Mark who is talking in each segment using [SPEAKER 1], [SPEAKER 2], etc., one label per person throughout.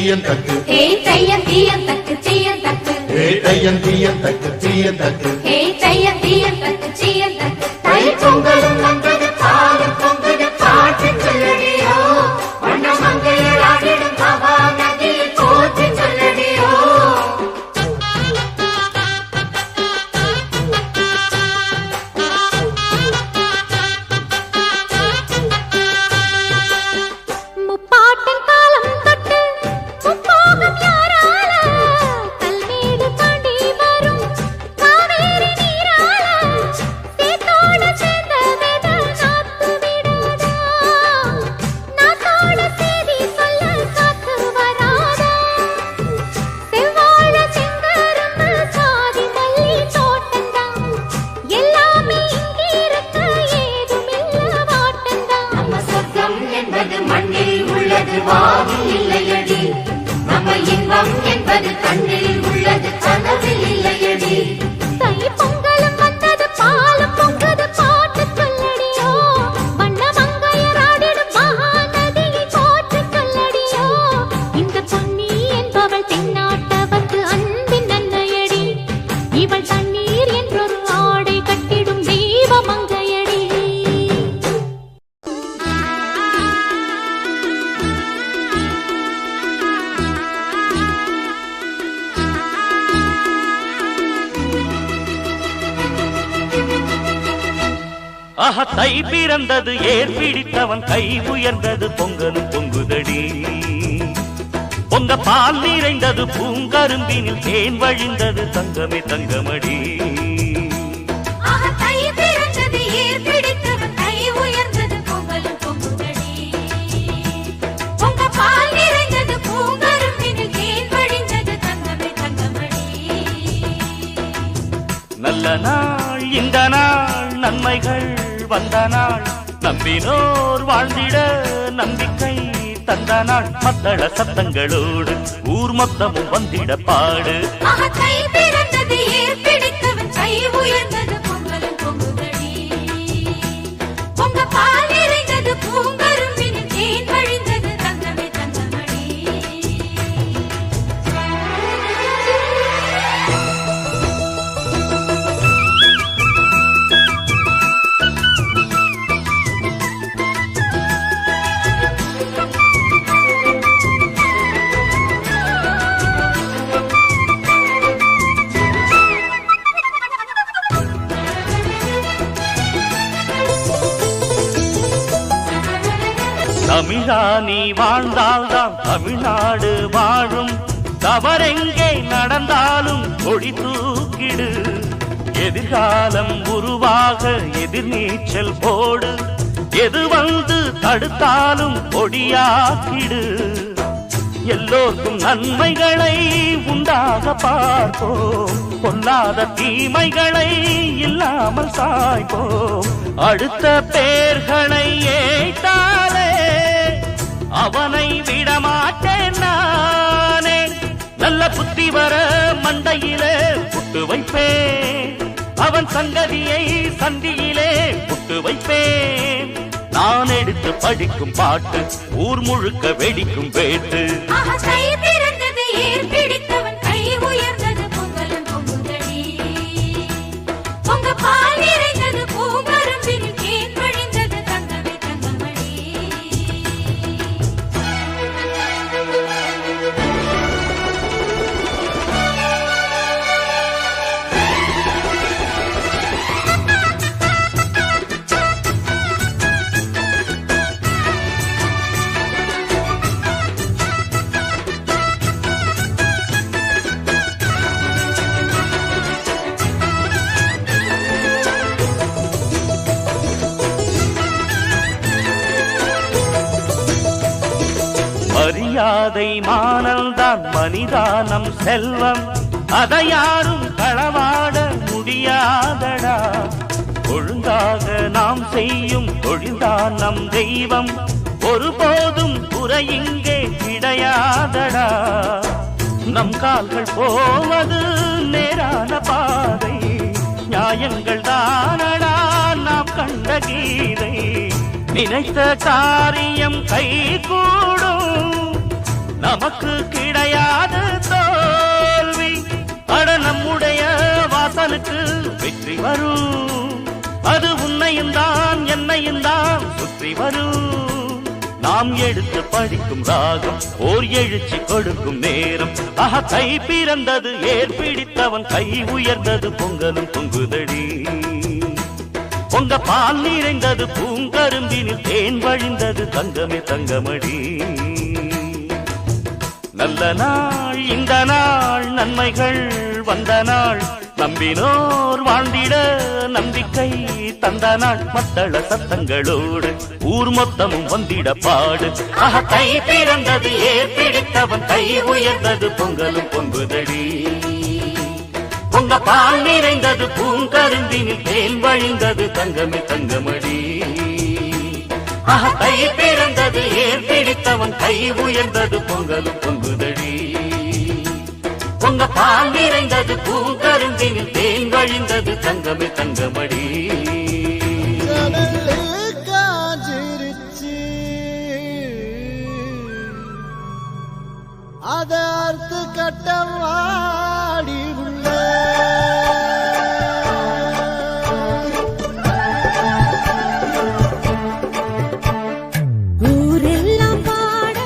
[SPEAKER 1] தீயந்தக்கு
[SPEAKER 2] ஹே தையம் தீயந்தக்கு தீயந்தக்கு
[SPEAKER 1] ஹே தையம் தீயந்தக்கு தீயந்தக்கு
[SPEAKER 2] ஹே தையம் தீயந்தக்கு தீயந்தக்கு தை பொங்கலும் வந்தது பாலும் பொங்குது பாட்டு சொல்லடியோ வண்ண மங்கையர் ஆடிடும் மகா நதியில் போற்றி சொல்லடியோ முப்பாட்டின் காலம் தொட்டு முப்போகம் யாரால கல்மேடு தாண்டி வரும் காவேரி நீரால சேத்தோட சேர்ந்த வேத நாத்து விடாதா நாத்தோட சேதி சொல்ல காத்து வராதா செவ்வாழ செங்கரும்பு சாதி மல்லி தோட்டந்தான் எல்லாமே இங்கிருக்க ஏதுமில்ல வாட்டந்தான் நம்ம சொர்க்கம் என்பது மண்ணில் உள்ளது வாவில் இல்லையடி நம்ம இன்பம் என்பது கண்ணில் உள்ளது கனவில் இல்லையடி தை பொங்கலும் வந்தது பாலும் பொங்குது பாட்டு சொல்லடியோ வண்ண மங்கையர் ஆடிடும் மகா நதியை போற்று சொல்லடியோ இந்த பொன்னி என்பவள் தென்னாட்டவர்க்கு அன்பின் அன்னையடி இவள் தண்ணீர் என்றொரு ஆடை கட்டிடும் தெய்வ மங்கையடி
[SPEAKER 3] ஆஹா தை பிறந்தது ஏர் பிடித்தவன் கை உயர்ந்தது பொங்கலும் பொங்குதடி பொங்க பால் நிறைந்தது பூங்கரும்பினில் தேன் வழிந்தது தங்கமே தங்கமடி
[SPEAKER 2] தை பிறந்தது ஏர் பிடித்தவன் கை உயர்ந்தது பொங்கலும் பொங்குதடி பொங்க பால் நிறைந்தது பூங்கரும்பினில் தேன் வழிந்தது தங்கமே தங்கமடி
[SPEAKER 3] நல்ல நாள் இந்த நாள் நன்மைகள் வந்த நாள் நம்பினோர் வாழ்ந்திட நம்பிக்கை தந்த நாள் மத்தள சத்தங்களோடு ஊர் மொத்தமும் வந்திட பாடு
[SPEAKER 2] தை பிறந்தது ஏர் பிடித்தவன் கை உயர்ந்தது பொங்கலும் பொங்குதடி பொங்க பால் நிறைந்தது பூங்கரும்பினில் தேன் வழிந்தது தங்கமே தங்கமடி
[SPEAKER 3] தமிழா நீ வாழ்ந்தால்தான் தமிழ்நாடு வாழும் தவறெங்கே நடந்தாலும் கொடி தூக்கிடு எதிர்காலம் உருவாக எதிர்நீச்சல் போடு எது வந்து தடுத்தாலும் கொடியாக்கிடு எல்லோருக்கும் நன்மைகளை உண்டாக பார்ப்போம் பொல்லாத தீமைகளை இல்லாமல் சாய்ப்போம் அடுத்த பேர்களை ஏற்றாலே அவனை விடமாட்டேன் நானே நல்ல புத்தி வர மண்டையிலே புட்டு வைப்பேன் அவன் சங்கதியை சந்தியிலே புட்டு வைப்பேன் நான் எடுத்து படிக்கும் பாட்டு ஊர் முழுக்க வெடிக்கும் வேட்டு
[SPEAKER 2] தை பிறந்தது ஏர் பிடித்தவன் கை உயர்ந்தது பொங்கலும் பொங்குதடி பொங்க பால் நிறைந்தது பூங்கரும்பினில் தேன் வழிந்தது தங்கமே தங்கமடி
[SPEAKER 3] மரியாதை மானல்தான் மனிதானம் செல்வம் அதை யாரும் களவாட முடியாதடா ஒழுங்காக நாம் செய்யும் தொழில்தான் நம் தெய்வம் ஒருபோதும் குறை இங்கே கிடையாதடா நம் கால்கள் போவது நேரான பாதை நியாயங்கள் தானடா நாம் கண்ட கீதை நினைத்த காரியம் கைகூடும் நமக்கு கிடையாது தோல்வி. அட நம்முடைய வாசலுக்கு வெற்றி வரும். அது உன்னையும் தான் என்னையும் தான் சுற்றி வரும். நாம் எடுத்து படிக்கும் ராகம் ஓர் எழுச்சி கொடுக்கும் நேரம். தை பிறந்தது ஏர் பிடித்தவன் கை உயர்ந்தது பொங்கலும் பொங்குதடி. பொங்க பால் நிறைந்தது பூங்கரும்பினில் தேன் வழிந்தது தங்கமே தங்கமடி. நல்ல நாள் இந்த நாள் நன்மைகள் வந்த நாள். நம்பினோர் வாழ்ந்திட நம்பிக்கை தந்த நாள். மத்தள சத்தங்களோடு ஊர் மொத்தமும் வந்திட பாடு. கை பிறந்தது ஏர் பிடித்தவன் கை உயர்ந்தது பொங்கலும் பொங்குதடி. பொங்க பால் நிறைந்தது பூங்கரும்பினில் தேன் வழிந்தது தங்கமே தங்கமடி. கை பிறந்தது ஏர் பிடித்தவன் கை உயர்ந்தது பொங்கலும் பொங்குதடி. பொங்க பால் நிறைந்தது பூங்கரும்பினில் தேன் வழிந்தது தங்கமே தங்கமடி.
[SPEAKER 4] அதற்கு கட்டம் ஆடி உள்ள
[SPEAKER 2] ஊரெல்லாம் பாட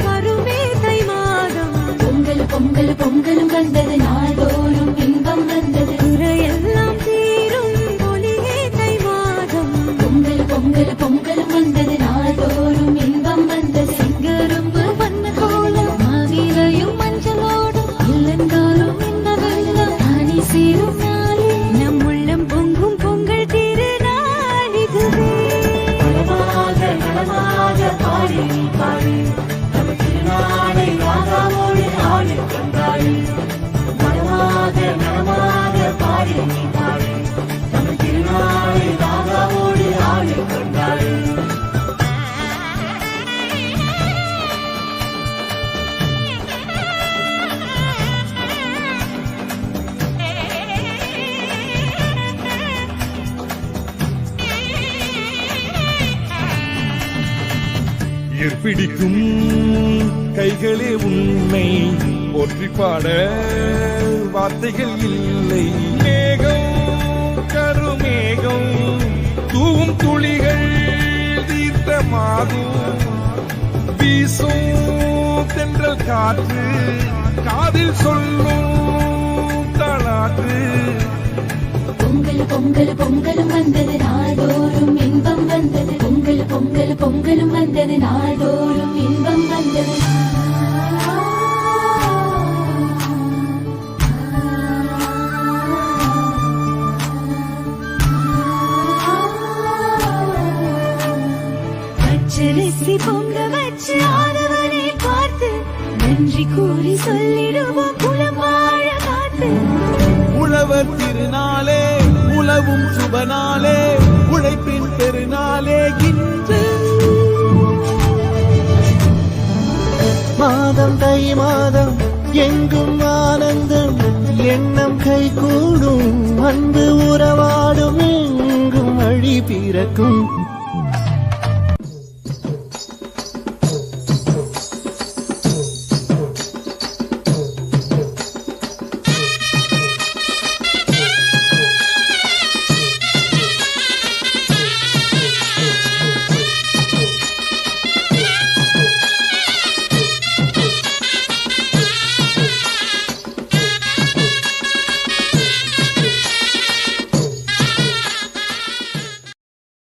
[SPEAKER 2] வருமே தை மாதம். பொங்கல் பொங்கல் பொங்கலும் வந்தது நாள்தோறும் இன்பம் வந்தது. குறையெல்லாம் தீரும் ஒளியே தை மாதம். பொங்கல் பொங்கல் பொங்கலும் வந்தது நாள்தோறும் இன்பம் வந்தது. செங்கரும்பு வண்ண கோலம் மாவிலையும் மஞ்சளோடும் இல்லந்தோறும் இந்த வெள்ளம் தானி சேரும் நாளே. நம் உள்ளம் பொங்கும் பொங்கல் திருநாள் இதுவே.
[SPEAKER 4] நலமாக நலமாக பாடி பாடி தமிழ் திருநாளை ராகாவோடு ஆடி கண்டாடி. நலமாக நலமாக பாடி பாடி தமிழ் திருநாளை ராகாவோடு ஆடி கண்டாடி.
[SPEAKER 1] பிடிக்கும் கைகளே உன்னை போற்றி பாட வார்த்தைகள் இல்லை. மேகம் கருமேகம் தூவும் துளிகள் தீர்த்தமாகும். வீசும் தென்றல் காற்று காதில் சொல்லும் தாளாற்று.
[SPEAKER 2] பொங்கல் பொங்கல் பொங்கலும் வந்தது நாள்தோறும் இன்பம் வந்தது. பொங்கல் பொங்கல் பொங்கலும் வந்தது நாள்தோறும் இன்பம் வந்தது. பச்சரிசி பொங்க வச்சு ஆதவனை பார்த்து நன்றி கூறி சொல்லிடுவோம் குலம் வாழ காத்து.
[SPEAKER 4] உழவர் திருநாளே உழவும் சுபநாளே உழைப்பின் பெருநாளே இன்று. மாதம் தை மாதம் எங்கும் ஆனந்தம் எண்ணம் கை கூடும். அன்பு உறவாடும் எங்கும் வழி பிறக்கும்.